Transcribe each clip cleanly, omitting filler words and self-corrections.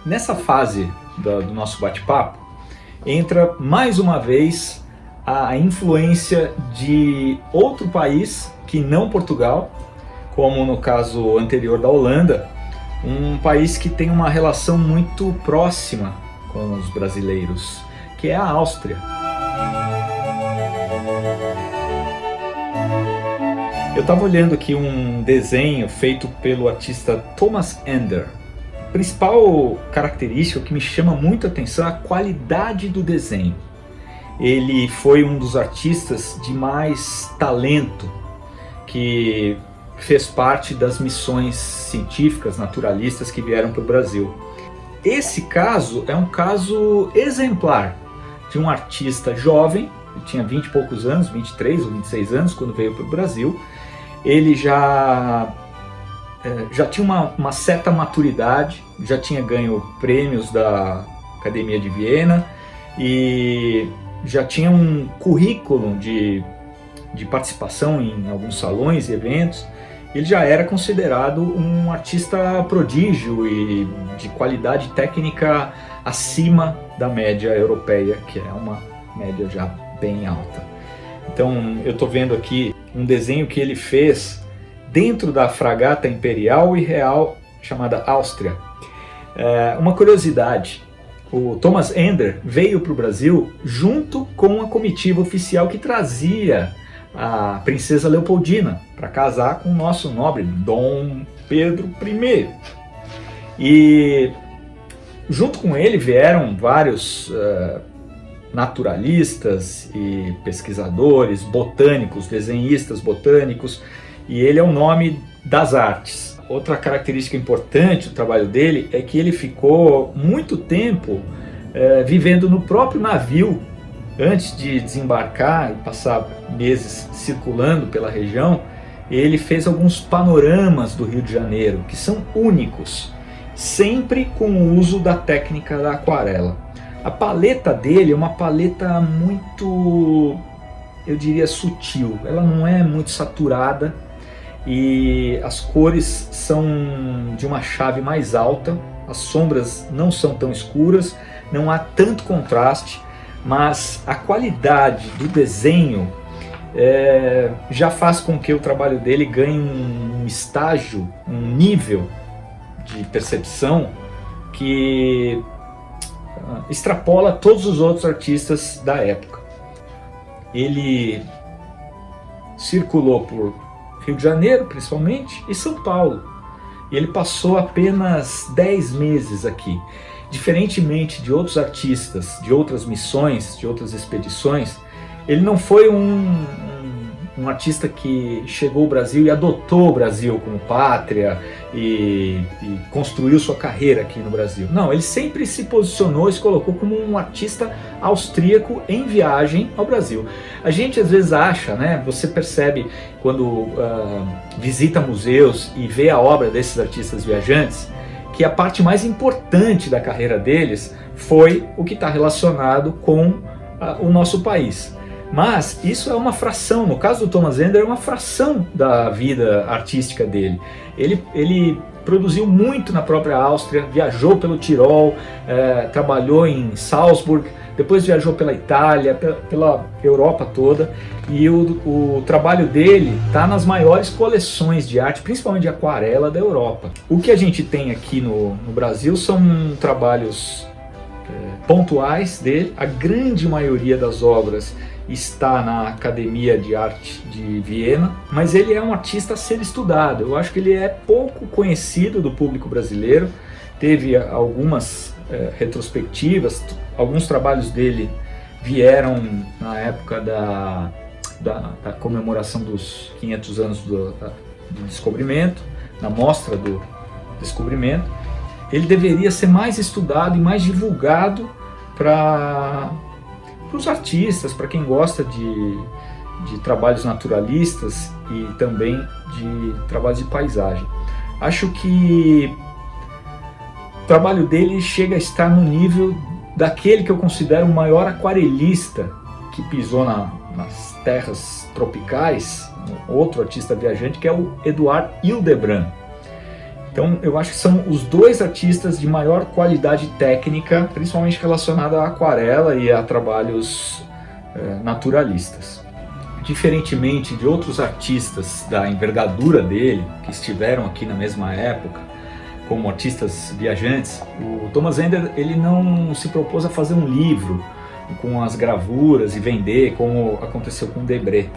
Nessa fase do nosso bate-papo, entra mais uma vez a influência de outro país que não Portugal, como no caso anterior da Holanda, um país que tem uma relação muito próxima com os brasileiros, que é a Áustria. Eu estava olhando aqui um desenho feito pelo artista Thomas Ender. A principal característica que me chama muito a atenção é a qualidade do desenho. Ele foi um dos artistas de mais talento que fez parte das missões científicas, naturalistas que vieram para o Brasil. Esse caso é um caso exemplar de um artista jovem, ele tinha 20 e poucos anos, 23 ou 26 anos quando veio para o Brasil. Ele já tinha uma certa maturidade, já tinha ganho prêmios da Academia de Viena e já tinha um currículo de participação em alguns salões e eventos. Ele já era considerado um artista prodígio e de qualidade técnica acima da média europeia, que é uma média já bem alta. Então eu estou vendo aqui um desenho que ele fez dentro da fragata imperial e real chamada Áustria. Uma curiosidade, o Thomas Ender veio para o Brasil junto com a comitiva oficial que trazia a princesa Leopoldina para casar com o nosso nobre Dom Pedro I. E junto com ele vieram vários naturalistas e pesquisadores, botânicos, desenhistas botânicos, e ele é o nome das artes. Outra característica importante do trabalho dele é que ele ficou muito tempo vivendo no próprio navio antes de desembarcar e passar meses circulando pela região. Ele fez alguns panoramas do Rio de Janeiro que são únicos, sempre com o uso da técnica da aquarela. A paleta dele é uma paleta muito, eu diria, sutil. Ela não é muito saturada e as cores são de uma chave mais alta. As sombras não são tão escuras, não há tanto contraste, mas a qualidade do desenho já faz com que o trabalho dele ganhe um estágio, um nível de percepção que extrapola todos os outros artistas da época. Ele circulou por Rio de Janeiro, principalmente, e São Paulo. E ele passou apenas 10 meses aqui. Diferentemente de outros artistas, de outras missões, de outras expedições, ele não foi um artista que chegou ao Brasil e adotou o Brasil como pátria e construiu sua carreira aqui no Brasil. Não, ele sempre se posicionou e se colocou como um artista austríaco em viagem ao Brasil. A gente às vezes acha, né, você percebe quando visita museus e vê a obra desses artistas viajantes, que a parte mais importante da carreira deles foi o que está relacionado com o nosso país. Mas isso é uma fração, no caso do Thomas Ender, é uma fração da vida artística dele. Ele produziu muito na própria Áustria, viajou pelo Tirol, trabalhou em Salzburg, depois viajou pela Itália, pela Europa toda, e o trabalho dele está nas maiores coleções de arte, principalmente de aquarela da Europa. O que a gente tem aqui no Brasil são trabalhos pontuais dele. A grande maioria das obras está na Academia de Arte de Viena, mas ele é um artista a ser estudado. Eu acho que ele é pouco conhecido do público brasileiro. Teve algumas retrospectivas, alguns trabalhos dele vieram na época da comemoração dos 500 anos do descobrimento, na mostra do descobrimento. Ele deveria ser mais estudado e mais divulgado para os artistas, para quem gosta de trabalhos naturalistas e também de trabalhos de paisagem. Acho que o trabalho dele chega a estar no nível daquele que eu considero o maior aquarelista que pisou nas terras tropicais, outro artista viajante, que é o Eduard Hildebrand. Então eu acho que são os dois artistas de maior qualidade técnica, principalmente relacionada à aquarela e a trabalhos naturalistas. Diferentemente de outros artistas da envergadura dele, que estiveram aqui na mesma época, como artistas viajantes, o Thomas Ender ele não se propôs a fazer um livro com as gravuras e vender, como aconteceu com Debré.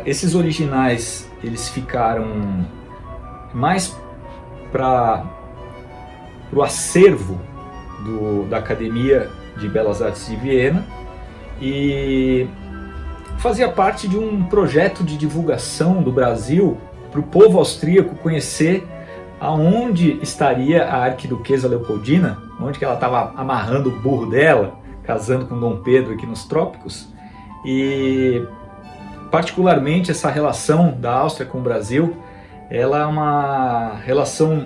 Esses originais eles ficaram mais para o acervo da Academia de Belas Artes de Viena e fazia parte de um projeto de divulgação do Brasil para o povo austríaco conhecer aonde estaria a arquiduquesa Leopoldina, onde que ela estava amarrando o burro dela, casando com Dom Pedro aqui nos trópicos. E particularmente essa relação da Áustria com o Brasil, ela é uma relação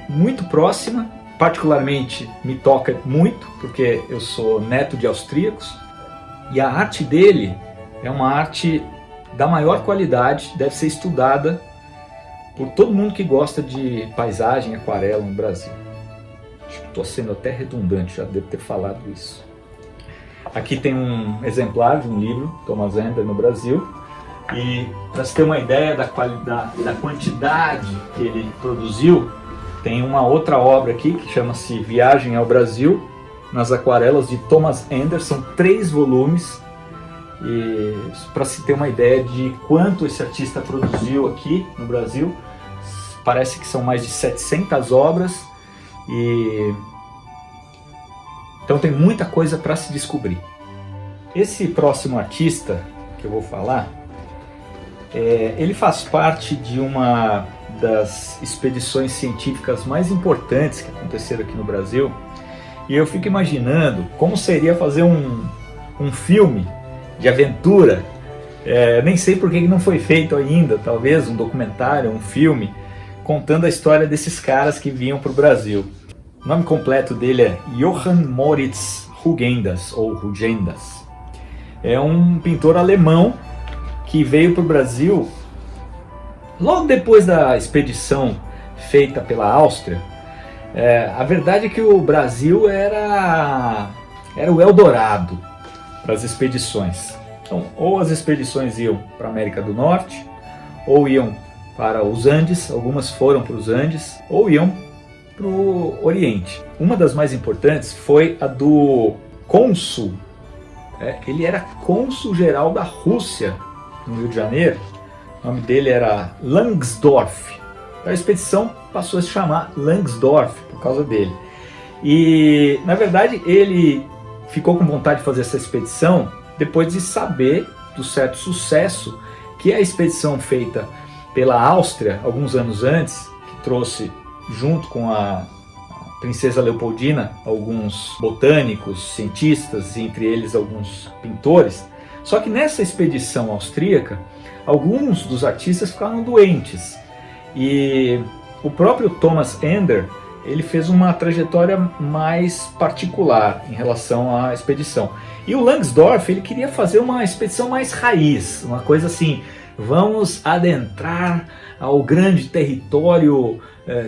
muito próxima, particularmente me toca muito, porque eu sou neto de austríacos, e a arte dele é uma arte da maior qualidade, deve ser estudada por todo mundo que gosta de paisagem, aquarela no Brasil. Acho que estou sendo até redundante, já devo ter falado isso. Aqui tem um exemplar de um livro, Thomas Ender no Brasil, e para você ter uma ideia da qualidade, da quantidade que ele produziu, tem uma outra obra aqui que chama-se Viagem ao Brasil, nas aquarelas de Thomas Ender, são 3 volumes, e para se ter uma ideia de quanto esse artista produziu aqui no Brasil, parece que são mais de 700 obras, e então tem muita coisa para se descobrir. Esse próximo artista que eu vou falar, ele faz parte de uma das expedições científicas mais importantes que aconteceram aqui no Brasil, e eu fico imaginando como seria fazer um filme de aventura. Nem sei por que não foi feito ainda, talvez um documentário, um filme, contando a história desses caras que vinham para o Brasil. O nome completo dele é Johann Moritz Hugendas, ou Hugendas. É um pintor alemão que veio para o Brasil logo depois da expedição feita pela Áustria. A verdade é que o Brasil era o Eldorado para as expedições. Então, ou as expedições iam para a América do Norte, ou iam para os Andes, algumas foram para os Andes, ou iam para o Oriente. Uma das mais importantes foi a do cônsul. Ele era cônsul-geral da Rússia no Rio de Janeiro. O nome dele era Langsdorff. A expedição passou a se chamar Langsdorff por causa dele. E, na verdade, ele ficou com vontade de fazer essa expedição depois de saber do certo sucesso que a expedição feita pela Áustria, alguns anos antes, que trouxe junto com a princesa Leopoldina alguns botânicos, cientistas, e entre eles alguns pintores. Só que nessa expedição austríaca, alguns dos artistas ficaram doentes. E o próprio Thomas Ender, ele fez uma trajetória mais particular em relação à expedição. E o Langsdorff, ele queria fazer uma expedição mais raiz, uma coisa assim, vamos adentrar ao grande território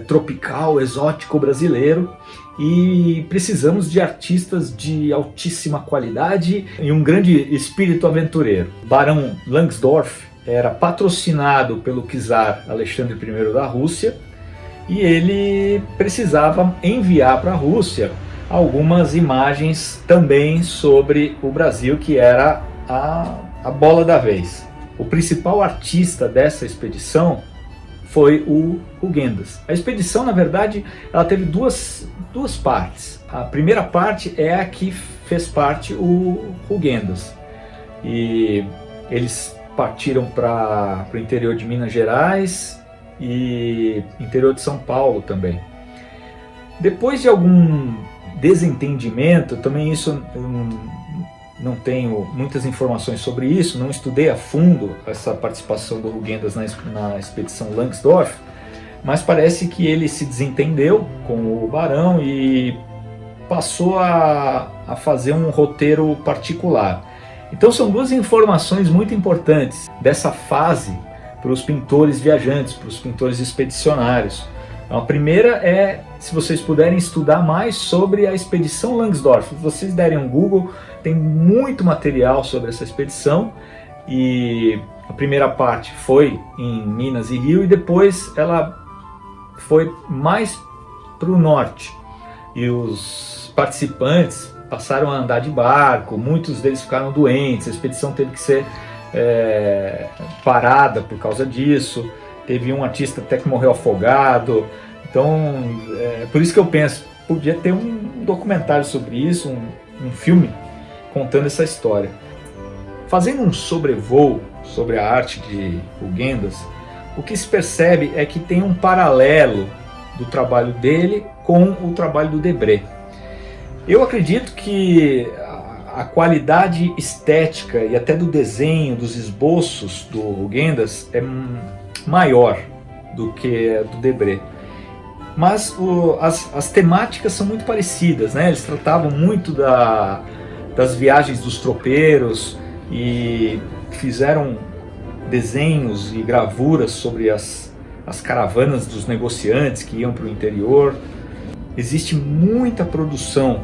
tropical, exótico brasileiro, e precisamos de artistas de altíssima qualidade e um grande espírito aventureiro. Barão Langsdorff era patrocinado pelo czar Alexandre I da Rússia, e ele precisava enviar para a Rússia algumas imagens também sobre o Brasil, que era a bola da vez. O principal artista dessa expedição foi o Hugendas. A expedição, na verdade, ela teve duas partes. A primeira parte é a que fez parte o Hugendas. E eles partiram para o interior de Minas Gerais e interior de São Paulo também. Depois de algum desentendimento, também isso eu não tenho muitas informações sobre isso, não estudei a fundo essa participação do Hugendas na expedição Langsdorff, mas parece que ele se desentendeu com o barão e passou a fazer um roteiro particular. Então são duas informações muito importantes dessa fase para os pintores viajantes, para os pintores expedicionários. Então, a primeira é, se vocês puderem estudar mais sobre a expedição Langsdorff. Se vocês derem um Google, tem muito material sobre essa expedição, e a primeira parte foi em Minas e Rio, e depois ela foi mais para o norte, e os participantes passaram a andar de barco, muitos deles ficaram doentes, a expedição teve que ser parada por causa disso, teve um artista até que morreu afogado. Então, por isso que eu penso, podia ter um documentário sobre isso, um filme contando essa história. Fazendo um sobrevoo sobre a arte de Hugendas, o que se percebe é que tem um paralelo do trabalho dele com o trabalho do Debré. Eu acredito que a qualidade estética e até do desenho, dos esboços do Hugendas é maior do que a do Debré. Mas as temáticas são muito parecidas, né? Eles tratavam muito das viagens dos tropeiros e fizeram desenhos e gravuras sobre as caravanas dos negociantes que iam para o interior. Existe muita produção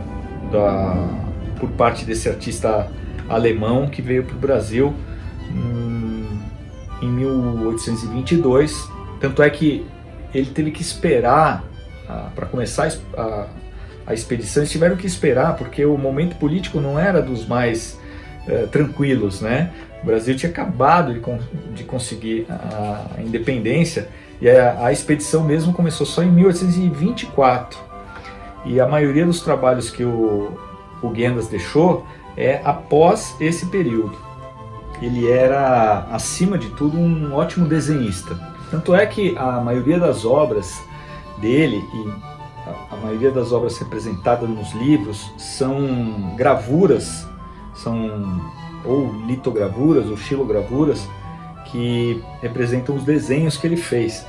por parte desse artista alemão que veio para o Brasil em 1822, tanto é que ele teve que esperar para começar a expedição. Eles tiveram que esperar porque o momento político não era dos mais tranquilos, né? O Brasil tinha acabado de conseguir a independência, e a expedição mesmo começou só em 1824. E a maioria dos trabalhos que o Hugendas deixou é após esse período. Ele era, acima de tudo, um ótimo desenhista. Tanto é que a maioria das obras dele, e a maioria das obras representadas nos livros, são gravuras, são ou litogravuras ou xilogravuras que representam os desenhos que ele fez.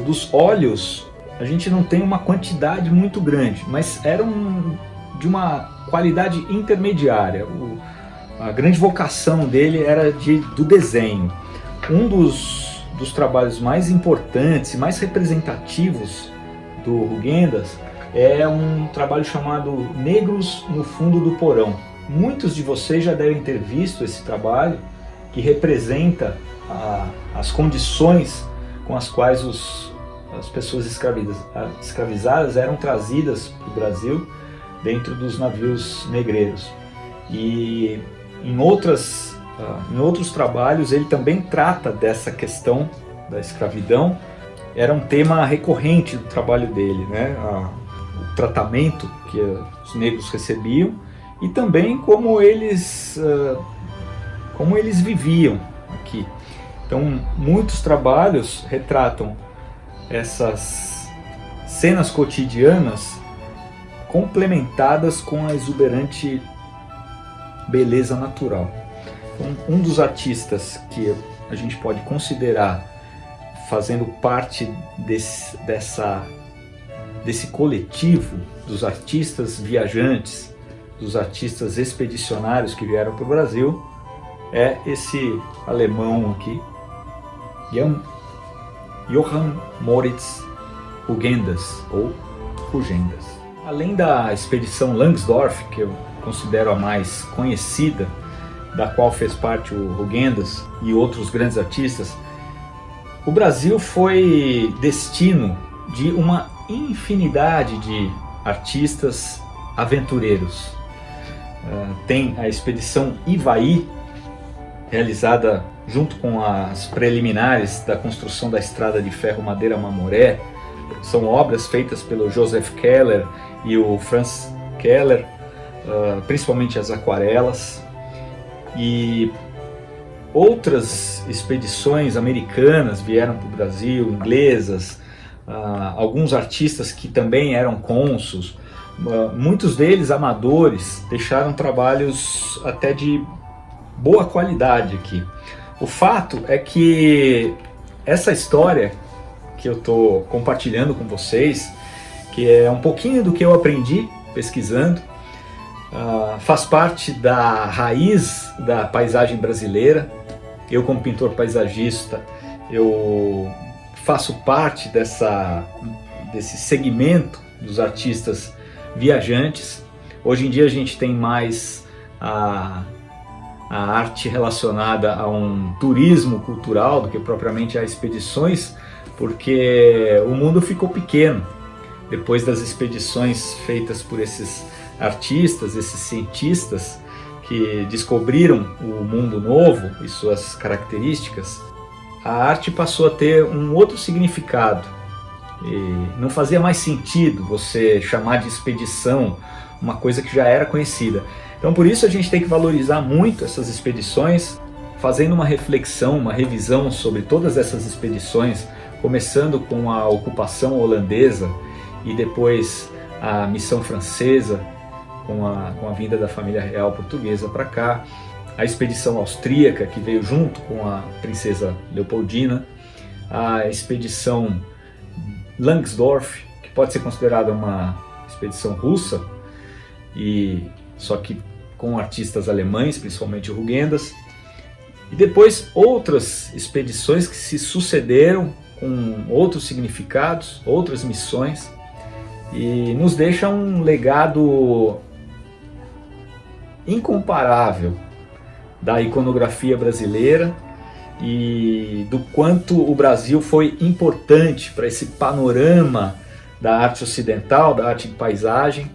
Dos óleos, a gente não tem uma quantidade muito grande, mas eram de uma qualidade intermediária. A grande vocação dele era do desenho. Um dos trabalhos mais importantes e mais representativos do Hugendas é um trabalho chamado Negros no Fundo do Porão. Muitos de vocês já devem ter visto esse trabalho, que representa as condições com as quais as pessoas escravizadas eram trazidas para o Brasil dentro dos navios negreiros. E em outros trabalhos ele também trata dessa questão da escravidão. Era um tema recorrente do trabalho dele, né? O tratamento que os negros recebiam e também como eles viviam aqui. Então, muitos trabalhos retratam essas cenas cotidianas complementadas com a exuberante beleza natural. Então, um dos artistas que a gente pode considerar fazendo parte desse coletivo dos artistas viajantes, dos artistas expedicionários que vieram para o Brasil, é esse alemão aqui, Johann Moritz Hugendas, ou Hugendas. Além da expedição Langsdorff, que eu considero a mais conhecida, da qual fez parte o Hugendas e outros grandes artistas, o Brasil foi destino de uma infinidade de artistas aventureiros. Tem a expedição Ivaí, realizada junto com as preliminares da construção da estrada de ferro Madeira-Mamoré. São obras feitas pelo Joseph Keller e o Franz Keller, principalmente as aquarelas. E outras expedições americanas vieram para o Brasil, inglesas, alguns artistas que também eram cônsuls, muitos deles amadores, deixaram trabalhos até de boa qualidade aqui. O fato é que essa história que eu estou compartilhando com vocês, que é um pouquinho do que eu aprendi pesquisando, faz parte da raiz da paisagem brasileira. Eu, como pintor paisagista, eu faço parte desse segmento dos artistas viajantes. Hoje em dia a gente tem mais a arte relacionada a um turismo cultural do que propriamente a expedições, porque o mundo ficou pequeno depois das expedições feitas por esses artistas, esses cientistas que descobriram o mundo novo e suas características. A arte passou a ter um outro significado e não fazia mais sentido você chamar de expedição uma coisa que já era conhecida. Então por isso a gente tem que valorizar muito essas expedições, fazendo uma reflexão, uma revisão sobre todas essas expedições, começando com a ocupação holandesa e depois a missão francesa, com a vinda da família real portuguesa para cá, a expedição austríaca que veio junto com a princesa Leopoldina, a expedição Langsdorff, que pode ser considerada uma expedição russa, só que com artistas alemães, principalmente Rugendas, e depois outras expedições que se sucederam com outros significados, outras missões, e nos deixa um legado incomparável da iconografia brasileira e do quanto o Brasil foi importante para esse panorama da arte ocidental, da arte de paisagem.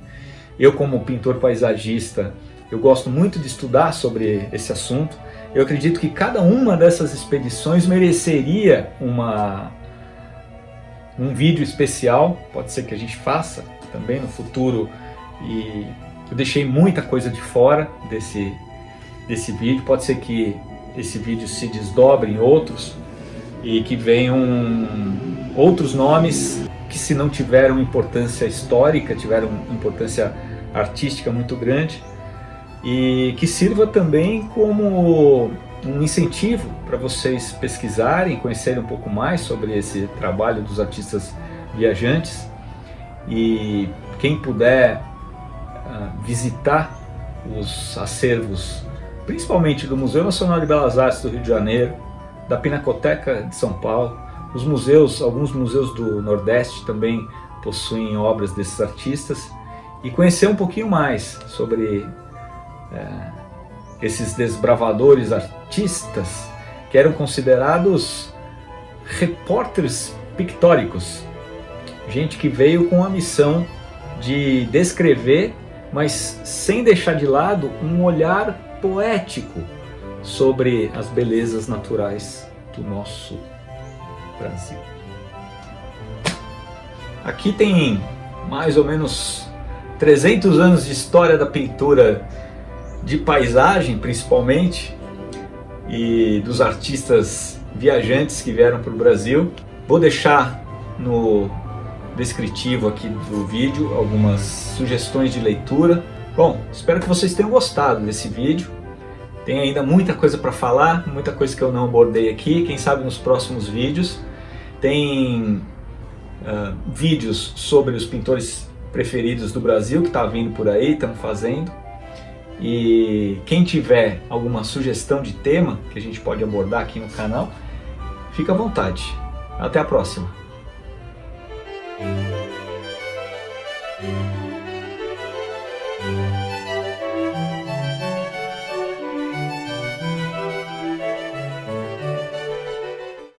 Eu, como pintor paisagista, eu gosto muito de estudar sobre esse assunto. Eu acredito que cada uma dessas expedições mereceria um vídeo especial, pode ser que a gente faça também no futuro, e eu deixei muita coisa de fora desse vídeo. Pode ser que esse vídeo se desdobre em outros e que venham outros nomes que, se não tiveram importância histórica, tiveram importância artística muito grande, e que sirva também como um incentivo para vocês pesquisarem, conhecerem um pouco mais sobre esse trabalho dos artistas viajantes. E quem puder visitar os acervos, principalmente do Museu Nacional de Belas Artes do Rio de Janeiro, da Pinacoteca de São Paulo, os museus, alguns museus do Nordeste também possuem obras desses artistas, e conhecer um pouquinho mais sobre esses desbravadores artistas que eram considerados repórteres pictóricos, gente que veio com a missão de descrever, mas sem deixar de lado um olhar poético sobre as belezas naturais do nosso Brasil. Aqui tem mais ou menos 300 anos de história da pintura de paisagem, principalmente, e dos artistas viajantes que vieram para o Brasil. Vou deixar no descritivo aqui do vídeo algumas sugestões de leitura. Bom, espero que vocês tenham gostado desse vídeo. Tem ainda muita coisa para falar, muita coisa que eu não abordei aqui. Quem sabe nos próximos vídeos. Tem vídeos sobre os pintores preferidos do Brasil que está vindo por aí, estamos fazendo. E quem tiver alguma sugestão de tema que a gente pode abordar aqui no canal, fica à vontade. Até a próxima!